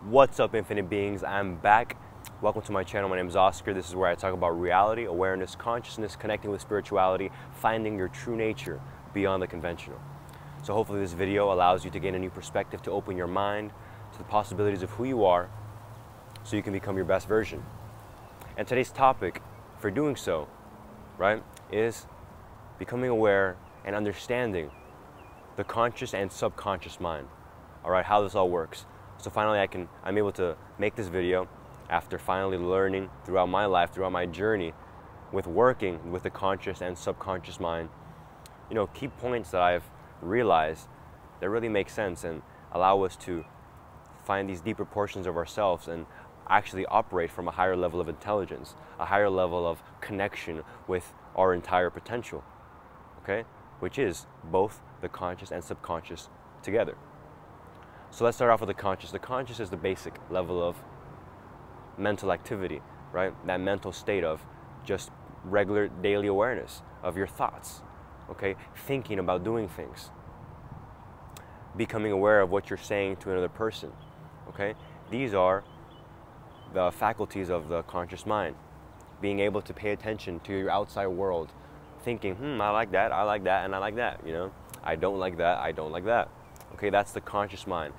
What's up, infinite beings? I'm back. Welcome to my channel. My name is Oscar. This is where I talk about reality, awareness, consciousness, connecting with spirituality, finding your true nature beyond the conventional. So hopefully this video allows you to gain a new perspective, to open your mind to the possibilities of who you are so you can become your best version. And today's topic for doing so, right, is becoming aware and understanding the conscious and subconscious mind. All right, how this all works. So finally I'm able to make this video after finally learning throughout my life, throughout my journey with working with the conscious and subconscious mind, key points that I've realized that really make sense and allow us to find these deeper portions of ourselves and actually operate from a higher level of intelligence, a higher level of connection with our entire potential, okay? Which is both the conscious and subconscious together. So let's start off with the conscious. The conscious is the basic level of mental activity, right? That mental state of just regular daily awareness of your thoughts, okay? Thinking about doing things. Becoming aware of what you're saying to another person, okay? These are the faculties of the conscious mind. Being able to pay attention to your outside world. Thinking, I like that, and I like that, I don't like that, I don't like that. Okay, that's the conscious mind.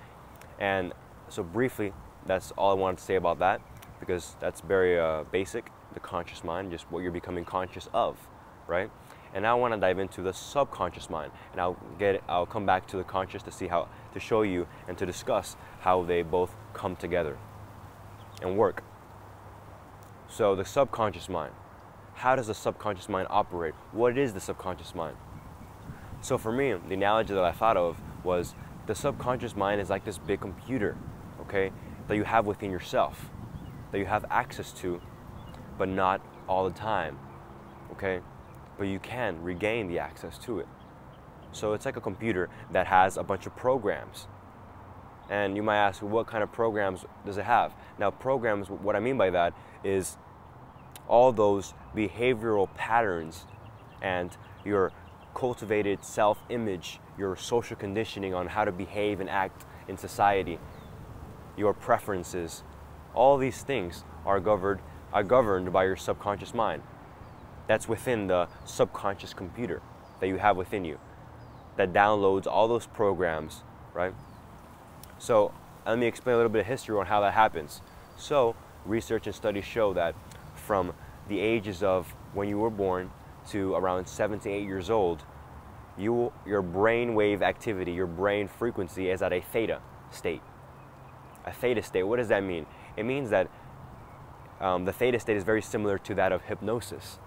And so briefly, that's all I wanted to say about that, because that's very basic, the conscious mind, just what you're becoming conscious of, right? And now I want to dive into the subconscious mind, and I'll come back to the conscious to show you and to discuss how they both come together and work. So the subconscious mind. How does the subconscious mind operate? What is the subconscious mind? So for me, the analogy that I thought of was the subconscious mind is like this big computer, okay, that you have within yourself, that you have access to, but not all the time, okay? But you can regain the access to it. So it's like a computer that has a bunch of programs. And you might ask, what kind of programs does it have? Now, programs, what I mean by that is all those behavioral patterns and your cultivated self-image, your social conditioning on how to behave and act in society, your preferences, all these things are governed by your subconscious mind. That's within the subconscious computer that you have within you that downloads all those programs, right? So let me explain a little bit of history on how that happens. So research and studies show that from the ages of when you were born to around 7 to 8 years old, your brain wave activity, your brain frequency is at a theta state. A theta state, what does that mean? It means that the theta state is very similar to that of hypnosis.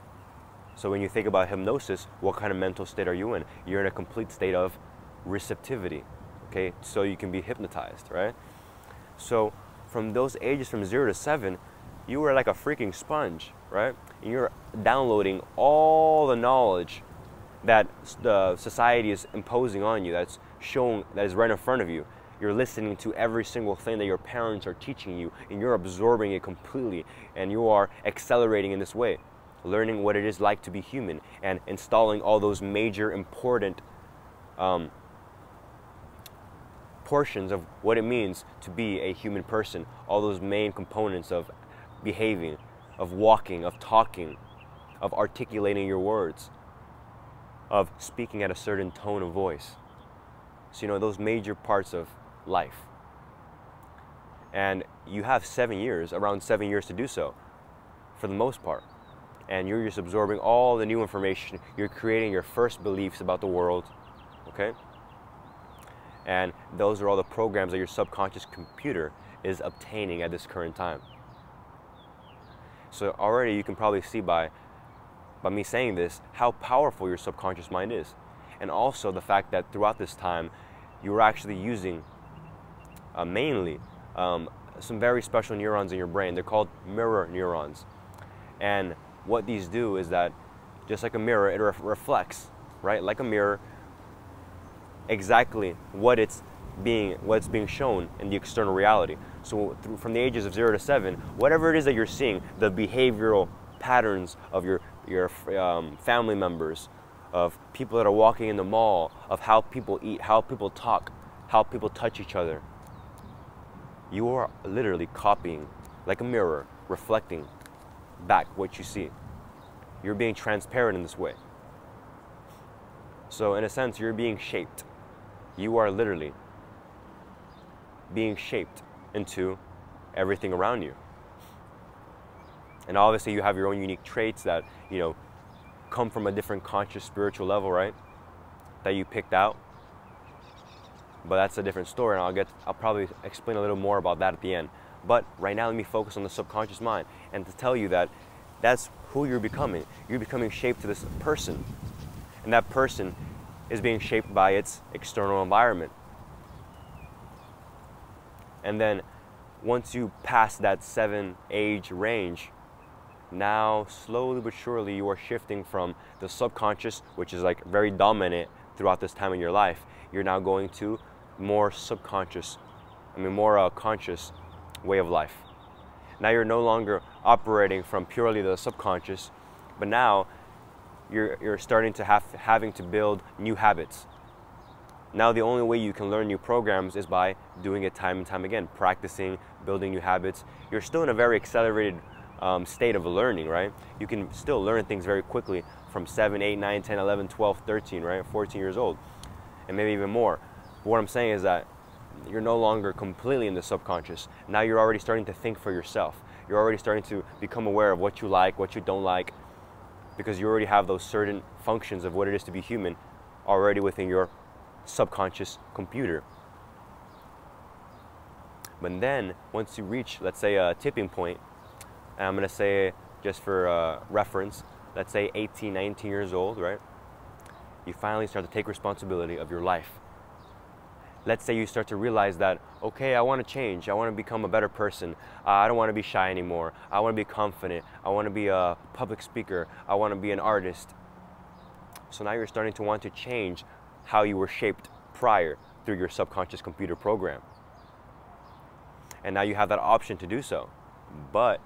So when you think about hypnosis, what kind of mental state are you in? You're in a complete state of receptivity, okay? So you can be hypnotized, right? So from those ages from 0 to 7, you were like a freaking sponge, right? And you're downloading all the knowledge that the society is imposing on you, that is right in front of you. You're listening to every single thing that your parents are teaching you, and you're absorbing it completely, and you are accelerating in this way, learning what it is like to be human, and installing all those major important portions of what it means to be a human person, all those main components of behaving, of walking, of talking, of articulating your words, of speaking at a certain tone of voice. So those major parts of life. And you have around 7 years to do so, for the most part. And you're just absorbing all the new information. You're creating your first beliefs about the world, okay? And those are all the programs that your subconscious computer is obtaining at this current time. So already you can probably see by me saying this, how powerful your subconscious mind is. And also the fact that throughout this time, you were actually using mainly some very special neurons in your brain. They're called mirror neurons. And what these do is that, just like a mirror, it reflects, right? Like a mirror, exactly what's being shown in the external reality. So from the ages of 0 to 7, whatever it is that you're seeing, the behavioral patterns of your family members, of people that are walking in the mall, of how people eat, how people talk, how people touch each other, You are literally copying, like a mirror, reflecting back what you see. You're being transparent in this way. So in a sense, you're being shaped. You are literally being shaped into everything around you. And obviously you have your own unique traits that, you know, come from a different conscious spiritual level, right? That you picked out. But that's a different story, and I'll probably explain a little more about that at the end. But right now, let me focus on the subconscious mind and to tell you that that's who you're becoming. You're becoming shaped to this person. And that person is being shaped by its external environment. And then once you pass that 7 age range, now slowly but surely you are shifting from the subconscious, which is like very dominant throughout this time in your life. You're now going to more subconscious, more conscious way of life. Now you're no longer operating from purely the subconscious, but now you're starting to having to build new habits. Now the only way you can learn new programs is by doing it time and time again, practicing, building new habits. You're still in a very accelerated state of learning, right? You can still learn things very quickly from 7, 8, 9, 10, 11, 12, 13, right? 14 years old, and maybe even more. But what I'm saying is that you're no longer completely in the subconscious. Now you're already starting to think for yourself. You're already starting to become aware of what you like, what you don't like, because you already have those certain functions of what it is to be human already within your subconscious computer. But then once you reach, let's say, a tipping point, and I'm going to say, just for reference, let's say 18, 19 years old, right? You finally start to take responsibility of your life. Let's say you start to realize that, okay, I want to change. I want to become a better person. I don't want to be shy anymore. I want to be confident. I want to be a public speaker. I want to be an artist. So now you're starting to want to change how you were shaped prior through your subconscious computer program. And now you have that option to do so. But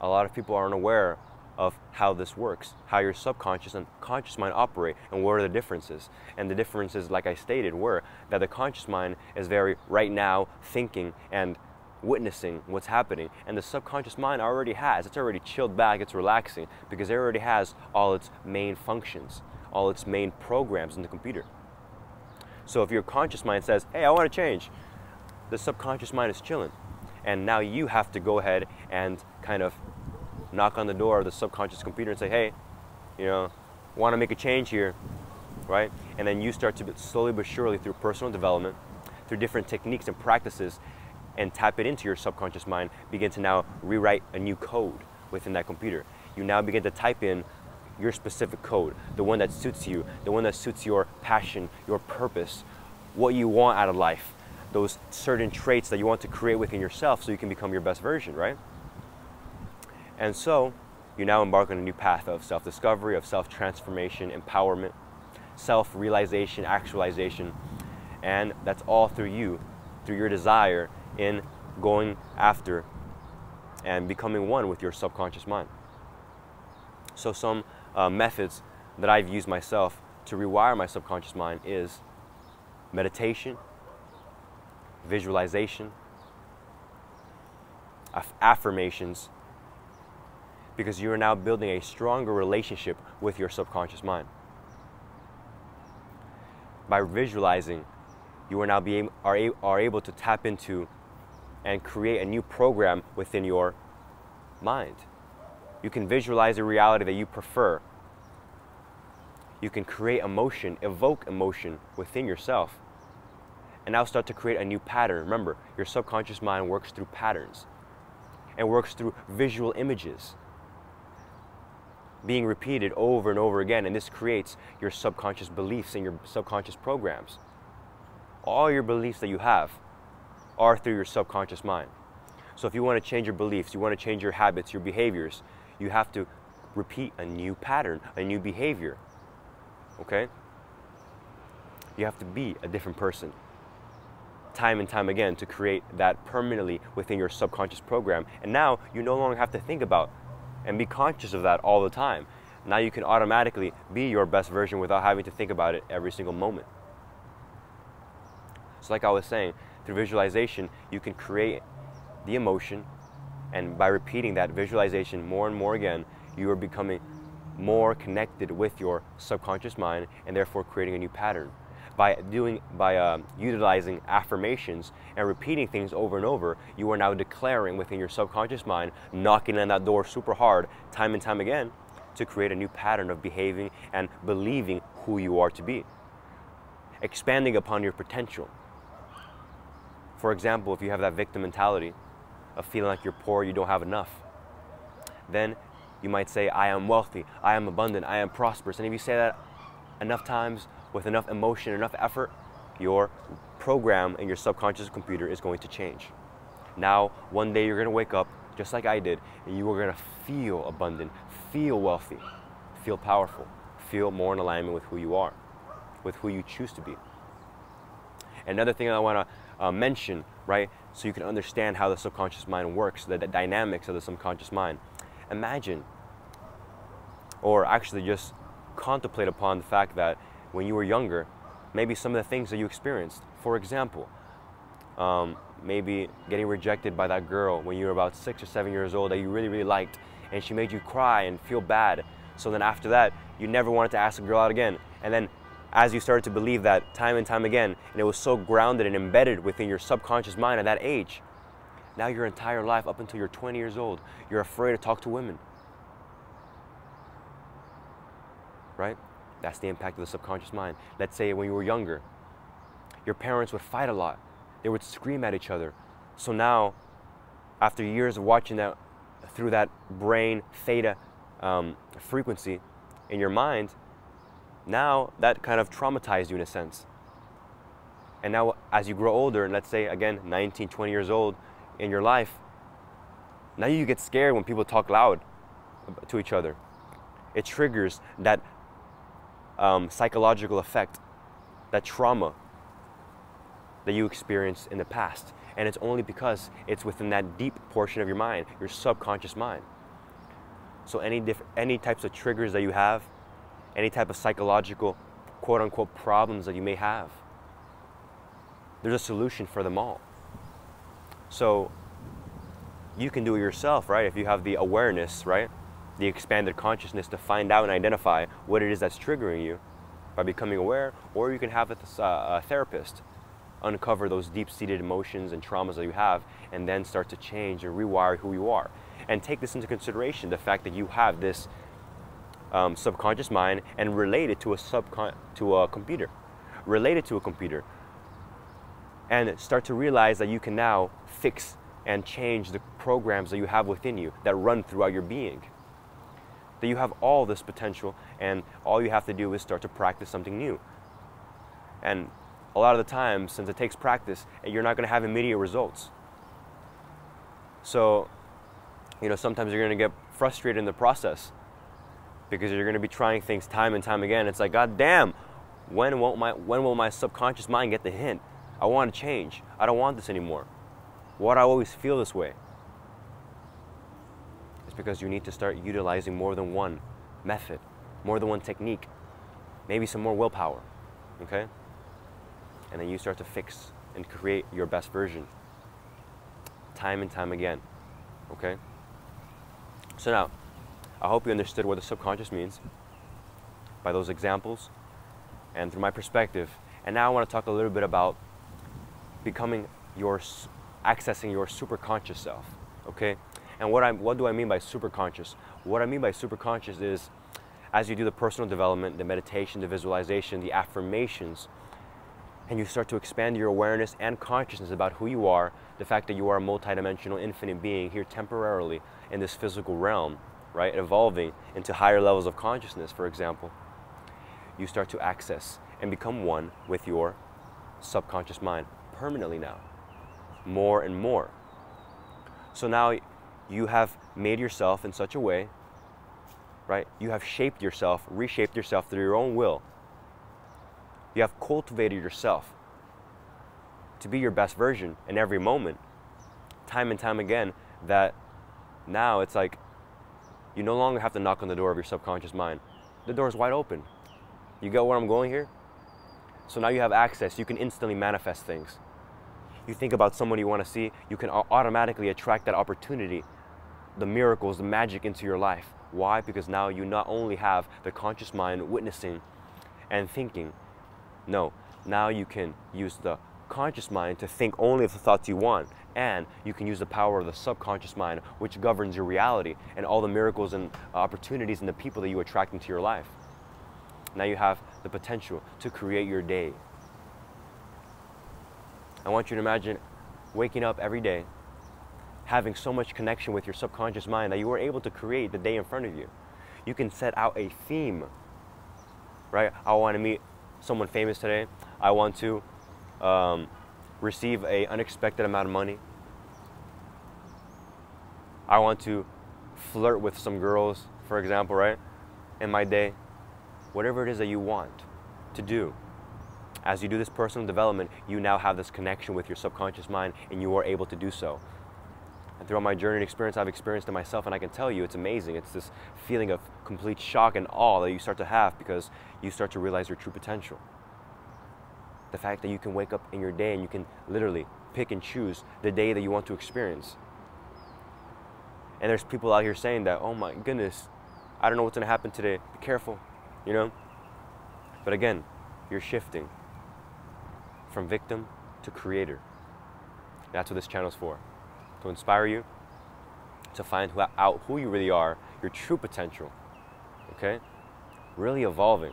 a lot of people aren't aware of how this works, how your subconscious and conscious mind operate, and what are the differences. And the differences, like I stated, were that the conscious mind is very right now thinking and witnessing what's happening, and the subconscious mind it's already chilled back, it's relaxing, because it already has all its main functions, all its main programs in the computer. So if your conscious mind says, hey, I want to change, the subconscious mind is chilling. And now you have to go ahead and kind of knock on the door of the subconscious computer and say, hey, want to make a change here, right? And then you start to slowly but surely, through personal development, through different techniques and practices, and tap it into your subconscious mind, begin to now rewrite a new code within that computer. You now begin to type in your specific code, the one that suits you, the one that suits your passion, your purpose, what you want out of life, those certain traits that you want to create within yourself so you can become your best version, right? And so you now embark on a new path of self-discovery, of self-transformation, empowerment, self-realization, actualization, and that's all through you, through your desire in going after and becoming one with your subconscious mind. So some methods that I've used myself to rewire my subconscious mind is meditation, visualization, affirmations, because you are now building a stronger relationship with your subconscious mind. By visualizing, you are now are able to tap into and create a new program within your mind. You can visualize a reality that you prefer. You can create emotion, evoke emotion within yourself, and now start to create a new pattern. Remember, your subconscious mind works through patterns and works through visual images being repeated over and over again, and this creates your subconscious beliefs and your subconscious programs. All your beliefs that you have are through your subconscious mind. So if you want to change your beliefs, you want to change your habits, your behaviors, you have to repeat a new pattern, a new behavior, okay? You have to be a different person time and time again to create that permanently within your subconscious program. And now you no longer have to think about and be conscious of that all the time. Now you can automatically be your best version without having to think about it every single moment. So like I was saying, through visualization, you can create the emotion, and by repeating that visualization more and more again, you are becoming more connected with your subconscious mind and therefore creating a new pattern. By utilizing affirmations and repeating things over and over, you are now declaring within your subconscious mind, knocking on that door super hard time and time again to create a new pattern of behaving and believing who you are to be. Expanding upon your potential. For example, if you have that victim mentality of feeling like you're poor, you don't have enough, then you might say, I am wealthy, I am abundant, I am prosperous. And if you say that enough times with enough emotion, enough effort, your program in your subconscious computer is going to change. Now, one day you're going to wake up, just like I did, and you are going to feel abundant, feel wealthy, feel powerful, feel more in alignment with who you are, with who you choose to be. Another thing I want to mention, right, so you can understand how the subconscious mind works, the dynamics of the subconscious mind. Imagine, or actually just contemplate upon the fact that when you were younger, maybe some of the things that you experienced. For example, maybe getting rejected by that girl when you were about 6 or 7 years old that you really, really liked, and she made you cry and feel bad. So then after that, you never wanted to ask the girl out again. And then as you started to believe that time and time again, and it was so grounded and embedded within your subconscious mind at that age, now your entire life up until you're 20 years old, you're afraid to talk to women. Right? That's the impact of the subconscious mind. Let's say when you were younger, your parents would fight a lot. They would scream at each other. So now, after years of watching that through that brain theta frequency in your mind, now that kind of traumatized you in a sense. And now as you grow older, and let's say again 19, 20 years old in your life, now you get scared when people talk loud to each other. It triggers that psychological effect, that trauma that you experienced in the past. And it's only because it's within that deep portion of your mind, your subconscious mind. So any types of triggers that you have, any type of psychological quote-unquote problems that you may have, there's a solution for them all. So you can do it yourself, right? If you have the awareness, right? The expanded consciousness to find out and identify what it is that's triggering you by becoming aware, or you can have a therapist uncover those deep-seated emotions and traumas that you have, and then start to change and rewire who you are. And take this into consideration, the fact that you have this subconscious mind and relate it to a computer. Relate it to a computer. And start to realize that you can now fix and change the programs that you have within you that run throughout your being. That you have all this potential, and all you have to do is start to practice something new. And a lot of the time, since it takes practice, you're not going to have immediate results. So, sometimes you're going to get frustrated in the process because you're going to be trying things time and time again. It's like, God damn, when will my subconscious mind get the hint? I want to change. I don't want this anymore. Why do I always feel this way? It's because you need to start utilizing more than one method, more than one technique, maybe some more willpower, okay? And then you start to fix and create your best version time and time again, okay? So now, I hope you understood what the subconscious means by those examples and through my perspective. And now I want to talk a little bit about accessing your superconscious self, okay? And what do I mean by superconscious? What I mean by superconscious is, as you do the personal development, the meditation, the visualization, the affirmations, and you start to expand your awareness and consciousness about who you are, the fact that you are a multidimensional infinite being here temporarily in this physical realm, right, evolving into higher levels of consciousness, for example, you start to access and become one with your subconscious mind permanently now, more and more. So now you have made yourself in such a way, right? You have shaped yourself, reshaped yourself through your own will. You have cultivated yourself to be your best version in every moment, time and time again, that now it's like you no longer have to knock on the door of your subconscious mind. The door is wide open. You get where I'm going here? So now you have access. You can instantly manifest things. you think about someone you want to see, you can automatically attract that opportunity, the miracles, the magic into your life. Why? Because now you not only have the conscious mind witnessing and thinking, no, now you can use the conscious mind to think only of the thoughts you want, and you can use the power of the subconscious mind, which governs your reality and all the miracles and opportunities and the people that you attract into your life. Now you have the potential to create your day. I want you to imagine waking up every day, having so much connection with your subconscious mind that you are able to create the day in front of you. You can set out a theme, right? I want to meet someone famous today. I want to receive an unexpected amount of money. I want to flirt with some girls, for example, right? In my day, whatever it is that you want to do. As you do this personal development, you now have this connection with your subconscious mind, and you are able to do so. And throughout my journey and experience, I've experienced it myself, and I can tell you it's amazing. It's this feeling of complete shock and awe that you start to have because you start to realize your true potential. The fact that you can wake up in your day and you can literally pick and choose the day that you want to experience. And there's people out here saying that, oh my goodness, I don't know what's going to happen today. Be careful, you know? But again, you're shifting from victim to creator. That's what this channel is for. To inspire you to find out who you really are, your true potential, okay? Really evolving.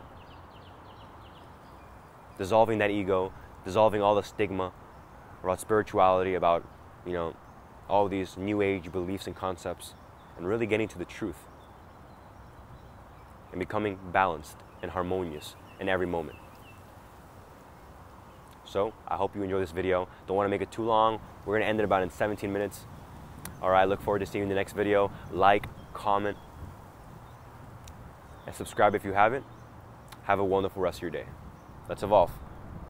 Dissolving that ego, dissolving all the stigma about spirituality, about, you know, all these new age beliefs and concepts, and really getting to the truth and becoming balanced and harmonious in every moment. So I hope you enjoy this video. Don't want to make it too long. We're going to end it about in 17 minutes. All right, look forward to seeing you in the next video. Like, comment, and subscribe if you haven't. Have a wonderful rest of your day. Let's evolve.